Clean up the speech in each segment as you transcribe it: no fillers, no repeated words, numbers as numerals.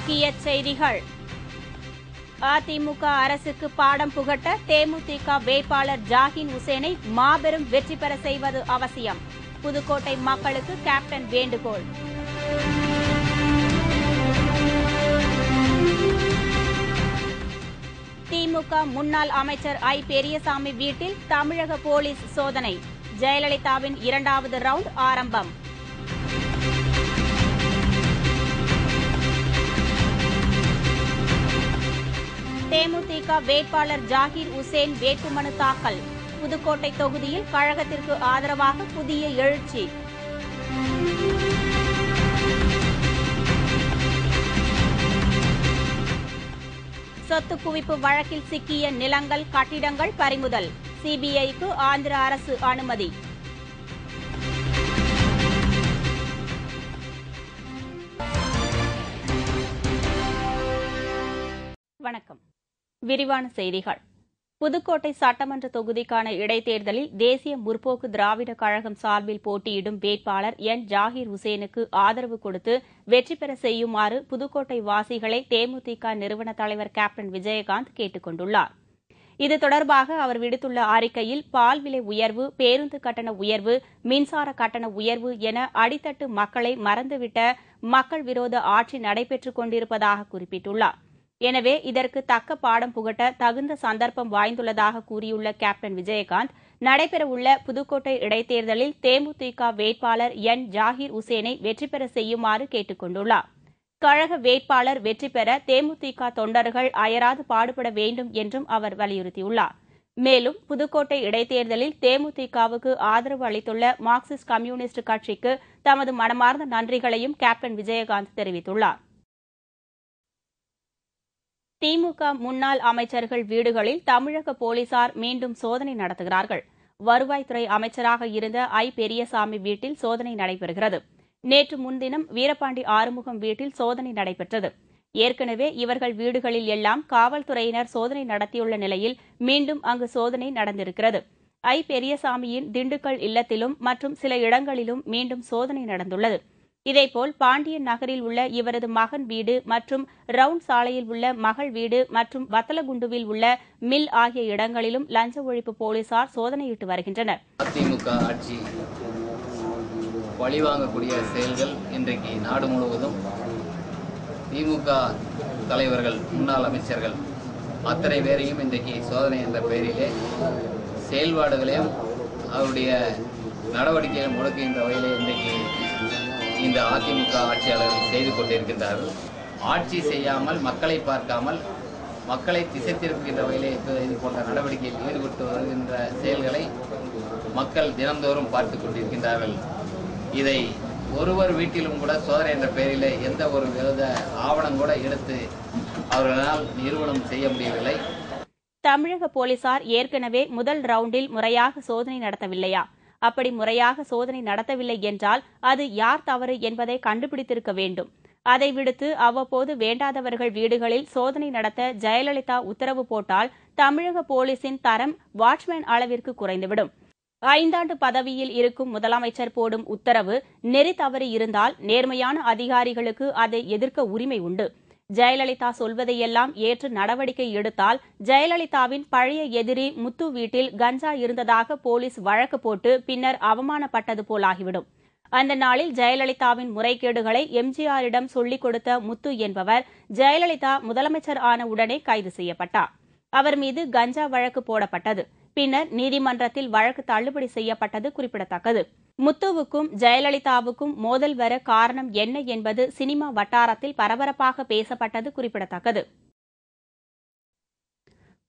முக்கிய செய்திகள். அதிமுக அரசுக்கு பாடம் புகட்ட தேமுதிக வேட்பாளர் ஜாகிர் உசேனை மாபெரும் வெற்றி பெற செய்வது அவசியம். புதுக்கோட்டை மக்களுக்கு கேப்டன் வேண்டுகோள். திமுக முன்னாள் அமைச்சர் ஐ. பெரியசாமி வீட்டில் தமிழக போலீஸ் சோதனை. ஜெயலலிதாவின் 2வது ரவுண்ட் ஆரம்பம். தேமுதிக வேட்பாளர் ஜாகிர் உசேன் வேட்புமனு தாக்கல். புதுக்கோட்டை தொகுதியில் கழகத்திற்கு ஆதரவாக புதிய எழுச்சி. சொத்து குவிப்பு வழக்கில் சிக்கிய நிலங்கள், கட்டிடங்கள் பறிமுதல். சிபிஐக்கு ஆந்திர அரசு அனுமதி. வணக்கம். விரிவான செய்திகள். புதுக்கோட்டை சட்டமன்ற தொகுதிக்கான இடைத்தேர்தலில் தேசிய முற்போக்கு திராவிட கழகம் சார்பில் போட்டியிடும் வேட்பாளர் என். ஜாகிர் உசேனுக்கு ஆதரவு கொடுத்து வெற்றி பெற செய்யுமாறு புதுக்கோட்டை வாசிகளை தேமுதிக நிறுவன தலைவர் கேப்டன் விஜயகாந்த் கேட்டுக் கொண்டுள்ளார். இது தொடர்பாக அவர் விடுத்துள்ள அறிக்கையில் பால் விலை உயர்வு, பேருந்து கட்டண உயர்வு, மின்சார கட்டண உயர்வு என அடித்தட்டு மக்களை மறந்துவிட்ட மக்கள் விரோத ஆட்சி நடைபெற்றுக் கொண்டிருப்பதாக குறிப்பிட்டுள்ளார். எனவே இதற்கு தக்க பாடம் புகட்ட தகுந்த சந்தர்ப்பம் வாய்ந்துள்ளதாக கூறியுள்ள கேப்டன் விஜயகாந்த், நடைபெறவுள்ள புதுக்கோட்டை இடைத்தேர்தலில் தேமுதிக வேட்பாளர் என். ஜாகிர் உசேனை வெற்றி பெற செய்யுமாறு கேட்டுக் கொண்டுள்ளார். கழக வேட்பாளர் வெற்றி பெற தேமுதிக தொண்டர்கள் அயராது பாடுபட வேண்டும் என்றும் அவர் வலியுறுத்தியுள்ளார். மேலும் புதுக்கோட்டை இடைத்தேர்தலில் தேமுதிகவுக்கு ஆதரவு அளித்துள்ள மார்க்சிஸ்ட் கம்யூனிஸ்ட் கட்சிக்கு தமது மனமார்ந்த நன்றிகளையும் கேப்டன் விஜயகாந்த் தெரிவித்துள்ளார். திமுக முன்னாள் அமைச்சர்கள் வீடுகளில் தமிழக போலீசார் மீண்டும் சோதனை நடத்துகிறார்கள். வருவாய்த்துறை அமைச்சராக இருந்த ஐ. பெரியசாமி வீட்டில் சோதனை நடைபெறுகிறது. நேற்று முன்தினம் வீரபாண்டி ஆறுமுகம் வீட்டில் சோதனை நடைபெற்றது. ஏற்கனவே இவர்கள் வீடுகளில் எல்லாம் காவல்துறையினர் சோதனை நடத்தியுள்ள நிலையில் மீண்டும் அங்கு சோதனை நடந்திருக்கிறது. ஐ. பெரியசாமியின் திண்டுக்கல் இல்லத்திலும் மற்றும் சில இடங்களிலும் மீண்டும் சோதனை நடந்துள்ளது. இதேபோல் பாண்டியன் நகரில் உள்ள இவரது மகன் வீடு மற்றும் ரவுண்ட் சாலையில் உள்ள மகள் வீடு மற்றும் வத்தலகுண்டுவில் உள்ள மில் ஆகிய இடங்களிலும் லஞ்ச ஒழிப்பு போலீசார் சோதனையிட்டு வருகின்றனர். அதிமுக ஆட்சி பழிவாங்கக்கூடிய செயல்கள் இன்றைக்கு நாடு முழுவதும் திமுக தலைவர்கள், முன்னாள் அமைச்சர்கள் அத்தனை பேரையும் இன்றைக்கு சோதனை என்ற பெயரிலே செயல்பாடுகளையும் அவருடைய நடவடிக்கைகளை முடக்குகின்ற வகையிலே இன்றைக்கு இந்த அதிமுக ஆட்சியாளர்கள் செய்து கொண்டிருக்கின்றார்கள். ஆட்சி செய்யாமல், மக்களை பார்க்காமல், மக்களை திசை திருப்புகின்ற வகையிலே இது போன்ற நடவடிக்கையில் ஈடுபட்டு வருகின்ற செயல்களை மக்கள் தினந்தோறும் பார்த்து கொண்டிருக்கின்றார்கள். இதை ஒருவர் வீட்டிலும் கூட சோதனை என்ற பெயரிலே எந்த ஒரு விரோத ஆவணம் கூட எடுத்து அவர்களால் நிறுவனம் செய்ய முடியவில்லை. தமிழக போலீசார் ஏற்கனவே முதல் ரவுண்டில் முறையாக சோதனை நடத்தவில்லையா? அப்படி முறையாக சோதனை நடத்தவில்லை என்றால் அது யார் தவறு என்பதை கண்டுபிடித்திருக்க வேண்டும். அதை விடுத்து அவ்வப்போது வேண்டாதவர்கள் வீடுகளில் சோதனை நடத்த ஜெயலலிதா உத்தரவு போட்டால் தமிழக போலீசின் தரம் வாட்ச்மேன் அளவிற்கு குறைந்துவிடும். 5 ஆண்டு பதவியில் இருக்கும் முதலமைச்சர் போடும் உத்தரவு நெறி தவறி இருந்தால் நேர்மையான அதிகாரிகளுக்கு அதை எதிர்க்க உரிமை உண்டு. ஜெயலலிதா சொல்வதையெல்லாம் ஏற்று நடவடிக்கை எடுத்தால் ஜெயலலிதாவின் பழைய எதிரி முத்து வீட்டில் கஞ்சா இருந்ததாக போலீஸ் வழக்கு போட்டு பின்னர் அவமானப்பட்டது போலாகிவிடும். அந்த நாளில் ஜெயலலிதாவின் முறைகேடுகளை எம்ஜிஆரிடம் சொல்லிக் கொடுத்த முத்து என்பவர் ஜெயலலிதா முதலமைச்சர் ஆன உடனே கைது செய்யப்பட்டார். அவர் மீது கஞ்சா வழக்கு போடப்பட்டது. பின்னர் நீதிமன்றத்தில் வழக்கு தள்ளுபடி செய்யப்பட்டது குறிப்பிடத்தக்கது. முத்துவுக்கும் ஜெயலலிதாவுக்கும் மோதல் வர காரணம் என்ன என்பது சினிமா வட்டாரத்தில் பரபரப்பாக பேசப்பட்டது குறிப்பிடத்தக்கது.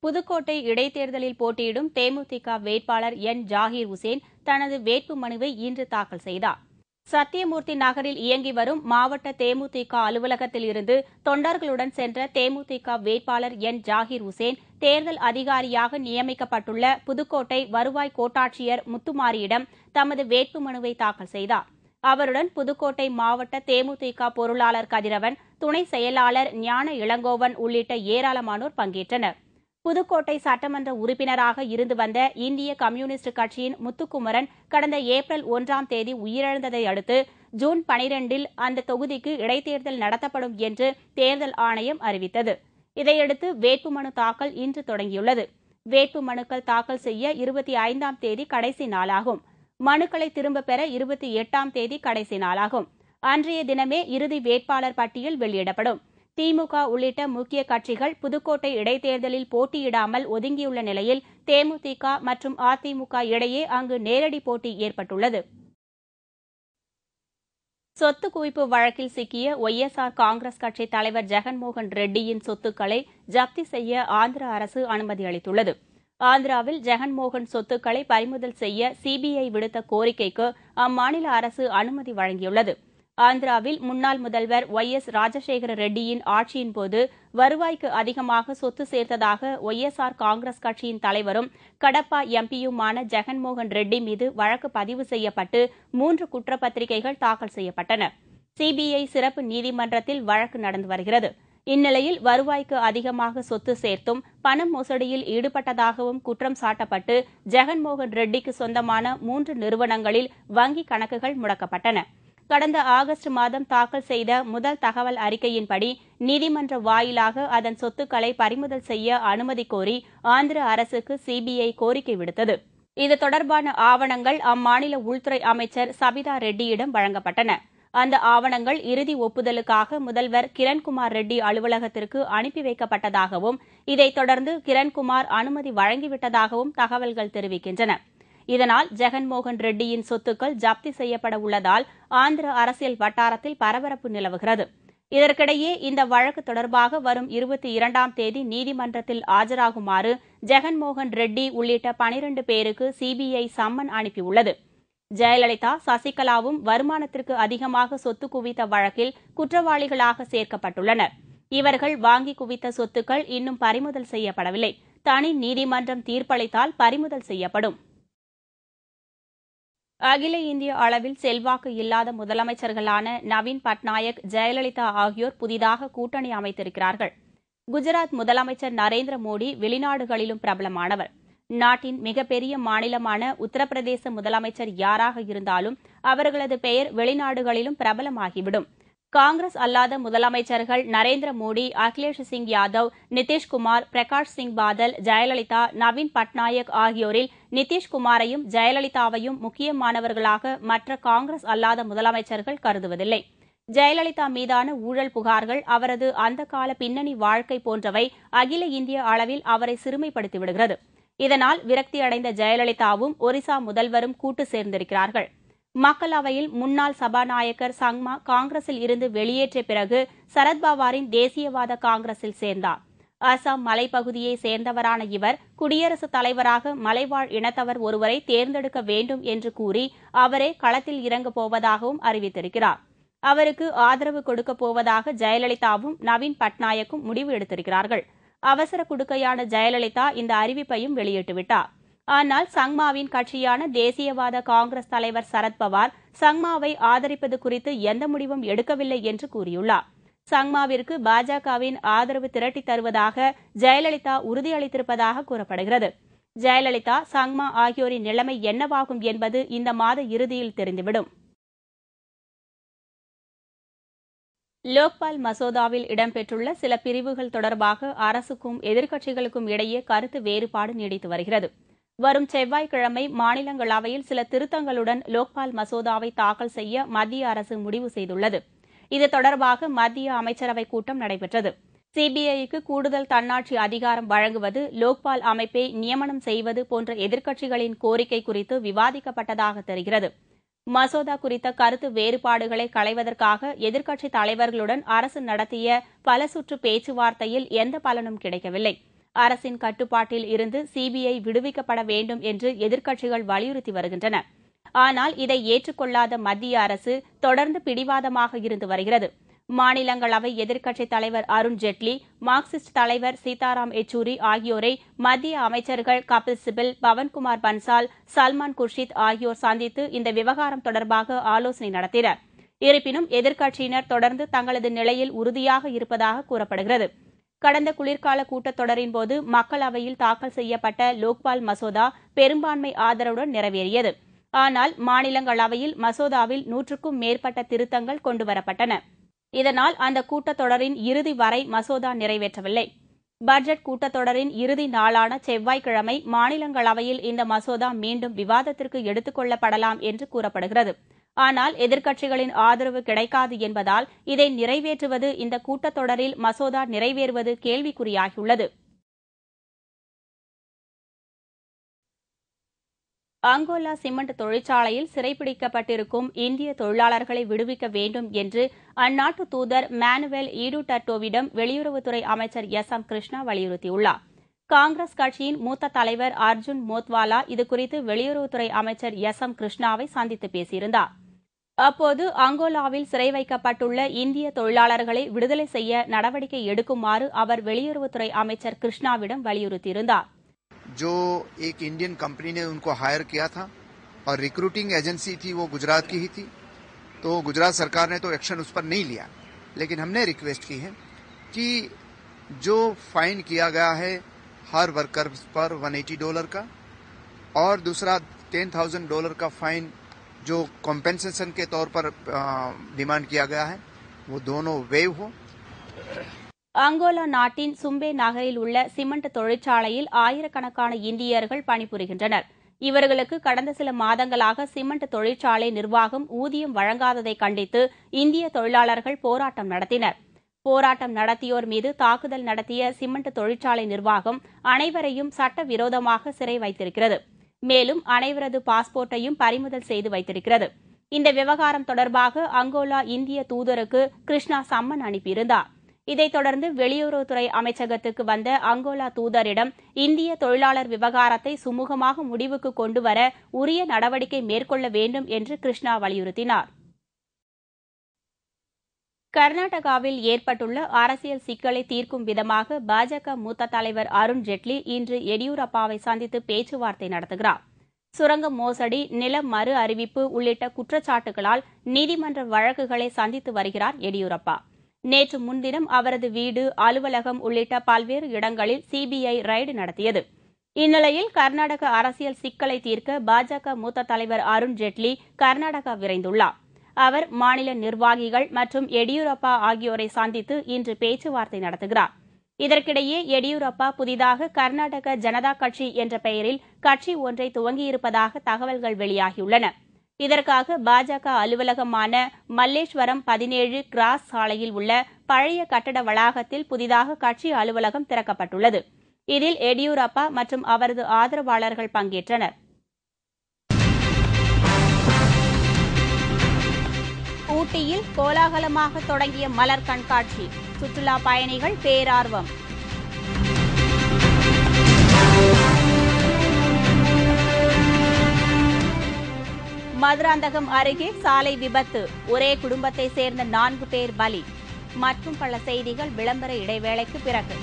புதுக்கோட்டை இடைத்தேர்தலில் போட்டியிடும் தேமுதிக வேட்பாளர் என். ஜாகிர் உசேன் தனது வேட்பு மனுவை இன்று தாக்கல் செய்தார். சத்தியமூர்த்தி நகரில் இயங்கி வரும் மாவட்ட தேமுதிக அலுவலகத்தில் இருந்து தொண்டர்களுடன் சென்ற தேமுதிக வேட்பாளர் என். ஜாகிர் உசேன் தேர்தல் அதிகாரியாக நியமிக்கப்பட்டுள்ள புதுக்கோட்டை வருவாய் கோட்டாட்சியர் முத்துமாரியிடம் தமது வேட்புமனுவை தாக்கல் செய்தார். அவருடன் புதுக்கோட்டை மாவட்ட தேமுதிக பொருளாளர் கதிரவன், துணை செயலாளர் ஞான இளங்கோவன் உள்ளிட்ட ஏராளமானோர் பங்கேற்றனர். புதுக்கோட்டை சட்டமன்ற உறுப்பினராக இருந்து வந்த இந்திய கம்யூனிஸ்ட் கட்சியின் முத்துக்குமரன் கடந்த ஏப்ரல் 1ஆம் தேதி உயிரிழந்ததை அடுத்து ஜூன் 12இல் அந்த தொகுதிக்கு இடைத்தேர்தல் நடத்தப்படும் என்று தேர்தல் ஆணையம் அறிவித்தது. இதையடுத்து வேட்புமனு தாக்கல் இன்று தொடங்கியுள்ளது. வேட்புமனுக்கள் தாக்கல் செய்ய 25ஆம் தேதி கடைசி நாளாகும். மனுக்களை திரும்பப் பெற 28ஆம் தேதி கடைசி நாளாகும். அன்றைய தினமே இறுதி வேட்பாளர் பட்டியல் வெளியிடப்படும். திமுக உள்ளிட்ட முக்கிய கட்சிகள் புதுக்கோட்டை இடைத்தேர்தலில் போட்டியிடாமல் ஒதுங்கியுள்ள நிலையில் தேமுதிக மற்றும் அதிமுக இடையே அங்கு நேரடி போட்டி ஏற்பட்டுள்ளது. சொத்து குவிப்பு வழக்கில் சிக்கிய ஒய்எஸ்ஆர் காங்கிரஸ் கட்சி தலைவர் ஜெகன்மோகன் ரெட்டியின் சொத்துக்களை ஜப்தி செய்ய ஆந்திர அரசு அனுமதி அளித்துள்ளது. ஆந்திராவில் ஜெகன்மோகன் சொத்துக்களை பறிமுதல் செய்ய சிபிஐ விடுத்த கோரிக்கைக்கு அம்மாநில அரசு அனுமதி வழங்கியுள்ளது. ஆந்திராவில் முன்னாள் முதல்வர் ஒய்.எஸ். ராஜசேகர ரெட்டியின் ஆட்சியின்போது வருவாய்க்கு அதிகமாக சொத்து சேர்த்ததாக ஒய்எஸ்ஆர் காங்கிரஸ் கட்சியின் தலைவரும் கடப்பா எம்பியுமான ஜெகன்மோகன் ரெட்டி மீது வழக்கு பதிவு செய்யப்பட்டு 3 குற்றப்பத்திரிகைகள் தாக்கல் செய்யப்பட்டன. சிபிஐ சிறப்பு நீதிமன்றத்தில் வழக்கு நடந்து வருகிறது. இந்நிலையில் வருவாய்க்கு அதிகமாக சொத்து சேர்த்தும் பண மோசடியில் ஈடுபட்டதாகவும் குற்றம் சாட்டப்பட்டு ஜெகன்மோகன் ரெட்டிக்கு சொந்தமான 3 நிறுவனங்களில் வங்கிக் கணக்குகள் முடக்கப்பட்டன. கடந்த ஆகஸ்ட் மாதம் தாக்கல் செய்த முதல் தகவல் அறிக்கையின்படி நீதிமன்ற வாயிலாக அதன் சொத்துக்களை பறிமுதல் செய்ய அனுமதி கோரி ஆந்திர அரசுக்கு சிபிஐ கோரிக்கை விடுத்தது. இது தொடர்பான ஆவணங்கள் அம்மாநில உள்துறை அமைச்சர் சபிதா ரெட்டியிடம் வழங்கப்பட்டன. அந்த ஆவணங்கள் இறுதி ஒப்புதலுக்காக முதல்வர் கிரண்குமார் ரெட்டி அலுவலகத்திற்கு அனுப்பி வைக்கப்பட்டதாகவும் இதைத் தொடர்ந்து கிரண்குமார் அனுமதி வழங்கிவிட்டதாகவும் தகவல்கள் தெரிவிக்கின்றன. இதனால் ஜெகன்மோகன் ரெட்டியின் சொத்துக்கள் ஜப்தி செய்யப்பட உள்ளதால் ஆந்திர அரசியல் வட்டாரத்தில் பரபரப்பு நிலவுகிறது. இதற்கிடையே இந்த வழக்கு தொடர்பாக வரும் 22ஆம் தேதி நீதிமன்றத்தில் ஆஜராகுமாறு ஜெகன்மோகன் ரெட்டி உள்ளிட்ட 12 பேருக்கு சிபிஐ சம்மன் அனுப்பியுள்ளது. ஜெயலலிதா, சசிகலாவும் வருமானத்திற்கு அதிகமாக சொத்து குவித்த வழக்கில் குற்றவாளிகளாக சேர்க்கப்பட்டுள்ளனர். இவர்கள் வாங்கி குவித்த சொத்துக்கள் இன்னும் பறிமுதல் செய்யப்படவில்லை. தனி நீதிமன்றம் தீர்ப்பளித்தால் பறிமுதல் செய்யப்படும். அகில இந்திய அளவில் செல்வாக்கு இல்லாத முதலமைச்சர்களான நவீன் பட்நாயக், ஜெயலலிதா ஆகியோர் புதிதாக கூட்டணி அமைத்திருக்கிறார்கள். குஜராத் முதலமைச்சர் நரேந்திர மோடி வெளிநாடுகளிலும் பிரபலமானவர். நாட்டின் மிகப்பெரிய மாநிலமான உத்தரப்பிரதேச முதலமைச்சர் யாராக இருந்தாலும் அவர்களது பெயர் வெளிநாடுகளிலும் பிரபலமாகிவிடும். காங்கிரஸ் அல்லாத முதலமைச்சர்கள் நரேந்திர மோடி, அகிலேஷ் சிங் யாதவ், நிதிஷ்குமார், பிரகாஷ் சிங் பாதல், ஜெயலலிதா, நவீன் பட்நாயக் ஆகியோரில் நிதிஷ்குமாரையும் ஜெயலலிதாவையும் முக்கியமானவர்களாக மற்ற காங்கிரஸ் அல்லாத முதலமைச்சர்கள் கருதுவதில்லை. ஜெயலலிதா மீதான ஊழல் புகார்கள், அவரது அந்த கால பின்னணி வாழ்க்கை போன்றவை அகில இந்திய அளவில் அவரை சிறுமைப்படுத்திவிடுகிறது. இதனால் விரக்தியடைந்த ஜெயலலிதாவும் ஒரிசா முதல்வரும் கூட்டு சேர்ந்திருக்கிறார்கள். மக்களவையில் முன்னாள் சபாநாயகர் சங்மா காங்கிரஸில் இருந்து வெளியேற்றிய பிறகு சரத்பவாரின் தேசியவாத காங்கிரஸில் சேர்ந்தார். அசாம் மலைப்பகுதியை சேர்ந்தவரான இவர் குடியரசுத் தலைவராக மலைவாழ் இனத்தவர் ஒருவரை தேர்ந்தெடுக்க வேண்டும் என்று கூறி அவரே களத்தில் இறங்கப் போவதாகவும் அறிவித்திருக்கிறார். அவருக்கு ஆதரவு கொடுக்கப் போவதாக ஜெயலலிதாவும் நவீன் பட்நாயக்கும் முடிவு எடுத்திருக்கிறார்கள். அவசர குடுக்கையான ஜெயலலிதா இந்த அறிவிப்பையும் வெளியிட்டுவிட்டார். ஆனால் சங்மாவின் கட்சியான தேசியவாத காங்கிரஸ் தலைவர் சரத்பவார் சங்மாவை ஆதரிப்பது குறித்து எந்த முடிவும் எடுக்கவில்லை என்று கூறியுள்ளார். சங்மாவிற்கு பாஜகவின் ஆதரவு திரட்டித் தருவதாக ஜெயலலிதா உறுதியளித்திருப்பதாக கூறப்படுகிறது. ஜெயலலிதா, சங்மா ஆகியோரின் நிலைமை என்னவாகும் என்பது இந்த மாத இறுதியில் தெரிந்துவிடும். லோக்பால் மசோதாவில் இடம்பெற்றுள்ள சில பிரிவுகள் தொடர்பாக அரசுக்கும் எதிர்க்கட்சிகளுக்கும் இடையே கருத்து வேறுபாடு நீடித்து வருகிறது. வரும் செவ்வாய்க்கிழமை மாநிலங்களவையில் சில திருத்தங்களுடன் லோக்பால் மசோதாவை தாக்கல் செய்ய மத்திய அரசு முடிவு செய்துள்ளது. இது தொடர்பாக மத்திய அமைச்சரவைக் கூட்டம் நடைபெற்றது. சிபிஐக்கு கூடுதல் தன்னாட்சி அதிகாரம் வழங்குவது, லோக்பால் அமைப்பை நியமனம் செய்வது போன்ற எதிர்க்கட்சிகளின் கோரிக்கை குறித்து விவாதிக்கப்பட்டதாக தெரிகிறது. மசோதா குறித்த கருத்து வேறுபாடுகளை களைவதற்காக எதிர்க்கட்சித் தலைவர்களுடன் அரசு நடத்திய பல சுற்று பேச்சுவார்த்தையில் எந்த பலனும் கிடைக்கவில்லை. அரசின் கட்டுப்பாட்டில் இருந்து சிபிஐ விடுவிக்கப்பட வேண்டும் என்று எதிர்க்கட்சிகள் வலியுறுத்தி வருகின்றன. ஆனால் இதை ஏற்றுக்கொள்ளாத மத்திய அரசு தொடர்ந்து பிடிவாதமாக இருந்து வருகிறது. மாநிலங்களவை எதிர்க்கட்சித் தலைவர் அருண் ஜெட்லி, மார்க்சிஸ்ட் தலைவர் சீதாராம் யெச்சூரி ஆகியோரை மத்திய அமைச்சர்கள் கபில் சிபல், பவன்குமார் பன்சால், சல்மான் குர்ஷித் ஆகியோர் சந்தித்து இந்த விவகாரம் தொடர்பாக ஆலோசனை நடத்தினர். இருப்பினும் எதிர்க்கட்சியினர் தொடர்ந்து தங்களது நிலையில் உறுதியாக இருப்பதாக கூறப்படுகிறது. கடந்த குளிர்கால கூட்டத்தொடரின் போது மக்களவையில் தாக்கல் செய்யப்பட்ட லோக்பால் மசோதா பெரும்பான்மை ஆதரவுடன் நிறைவேறியது. ஆனால் மாநிலங்களவையில் மசோதாவில் 100க்கும் மேற்பட்ட திருத்தங்கள் கொண்டுவரப்பட்டன. இதனால் அந்த கூட்டத்தொடரின் இறுதி வரை மசோதா நிறைவேற்றவில்லை. பட்ஜெட் கூட்டத்தொடரின் இறுதி நாளான செவ்வாய்க்கிழமை மாநிலங்களவையில் இந்த மசோதா மீண்டும் விவாதத்திற்கு எடுத்துக் கொள்ளப்படலாம் என்று கூறப்படுகிறது. ஆனால் எதிர்க்கட்சிகளின் ஆதரவு கிடைக்காது என்பதால் இதை நிறைவேற்றுவது இந்த கூட்டத்தொடரில் மசோதா நிறைவேறுவது கேள்விக்குறியாகியுள்ளது. அங்கோலா சிமெண்ட் தொழிற்சாலையில் சிறைப்பிடிக்கப்பட்டிருக்கும் இந்திய தொழிலாளர்களை விடுவிக்க வேண்டும் என்று அந்நாட்டு தூதர் மேனுவேல் ஈடுடர்டோவிடம் வெளியுறவுத்துறை அமைச்சர் எம் கிருஷ்ணா வலியுறுத்தியுள்ளார். காங்கிரஸ் கட்சியின் மூத்த தலைவர் அர்ஜுன் மோத்வாலா இதுகுறித்து வெளியுறவுத்துறை அமைச்சர் எம் கிருஷ்ணாவை சந்தித்து பேசியிருந்தார். அப்போது அங்கோலாவில் சிறை வைக்கப்பட்டுள்ள இந்திய தொழிலாளர்களை விடுதலை செய்ய நடவடிக்கை எடுக்குமாறு அவர் வெளியுறவுத்துறை அமைச்சர் கிருஷ்ணாவிடம் வலியுறுத்தியிருந்தார். जो एक इंडियन कंपनी ने उनको हायर किया था और रिक्रूटिंग एजेंसी थी वो गुजरात की ही थी, तो गुजरात सरकार ने तो एक्शन उस पर नहीं लिया, लेकिन हमने रिक्वेस्ट की है कि जो फाइन किया गया है हर वर्कर पर $180 का और दूसरा $10,000 का फाइन जो कॉम्पेंसेशन के तौर पर डिमांड किया गया है वो दोनों वेव हो. அங்கோலா நாட்டின் சும்பே நகரில் உள்ள சிமெண்ட் தொழிற்சாலையில் ஆயிரக்கணக்கான இந்தியர்கள் பணிபுரிகின்றனர். இவர்களுக்கு கடந்த சில மாதங்களாக சிமெண்ட் தொழிற்சாலை நிர்வாகம் ஊதியம் வழங்காததை கண்டித்து இந்திய தொழிலாளர்கள் போராட்டம் நடத்தினர். போராட்டம் நடத்தியோர் மீது தாக்குதல் நடத்திய சிமெண்ட் தொழிற்சாலை நிர்வாகம் அனைவரையும் சட்டவிரோதமாக சிறை வைத்திருக்கிறது. மேலும் அனைவரது பாஸ்போர்ட்டையும் பறிமுதல் செய்து வைத்திருக்கிறது. இந்த விவகாரம் தொடர்பாக அங்கோலா இந்திய தூதருக்கு கிருஷ்ணா சம்மன் அனுப்பியிருந்தார். இதைத் தொடர்ந்து வெளியுறவுத்துறை அமைச்சகத்துக்கு வந்த அங்கோலா தூதரிடம் இந்திய தொழிலாளர் விவகாரத்தை சுமூகமாக முடிவுக்கு கொண்டுவர உரிய நடவடிக்கை மேற்கொள்ள வேண்டும் என்று கிருஷ்ணா வலியுறுத்தினார். கர்நாடகாவில் ஏற்பட்டுள்ள அரசியல் சிக்கலை தீர்க்கும் விதமாக பாஜக மூத்த தலைவர் அருண் ஜெட்லி இன்று எடியூரப்பாவை சந்தித்து பேச்சுவார்த்தை நடத்துகிறார். சுரங்க மோசடி, நில மறு அறிவிப்பு உள்ளிட்ட குற்றச்சாட்டுகளால் நீதிமன்ற வழக்குகளை சந்தித்து வருகிறார் எடியூரப்பா. நேற்று முன்தினம் அவரது வீடு, அலுவலகம் உள்ளிட்ட பல்வேறு இடங்களில் சிபிஐ ரெய்டு நடத்தியது. இந்நிலையில் கர்நாடக அரசியல் சிக்கலை தீர்க்க பாஜக மூத்த தலைவர் அருண் ஜெட்லி கர்நாடகா விரைந்துள்ளார். அவர் மாநில நிர்வாகிகள் மற்றும் எடியூரப்பா ஆகியோரை சந்தித்து இன்று பேச்சுவார்த்தை நடத்துகிறார். இதற்கிடையே எடியூரப்பா புதிதாக கர்நாடக ஜனதா கட்சி என்ற பெயரில் கட்சி ஒன்றை துவங்கியிருப்பதாக தகவல்கள் வெளியாகியுள்ளன. இதற்காக பாஜக அலுவலகமான மல்லேஸ்வரம் 17 கிராஸ் சாலையில் உள்ள பழைய கட்டட வளாகத்தில் புதிதாக கட்சி அலுவலகம் திறக்கப்பட்டுள்ளது. இதில் எடியூரப்பா மற்றும் அவரது ஆதரவாளர்கள் பங்கேற்றனர். ஊட்டியில் கோலாகலமாக தொடங்கிய மலர் கண்காட்சி, சுற்றுலா பயணிகள் பேரார்வம். மதுராந்தகம் அருகே சாலை விபத்து, ஒரே குடும்பத்தை சேர்ந்த 4 பேர் பலி. மற்றும் பல செய்திகள் விளம்பர இடைவேளைக்கு பிறகு.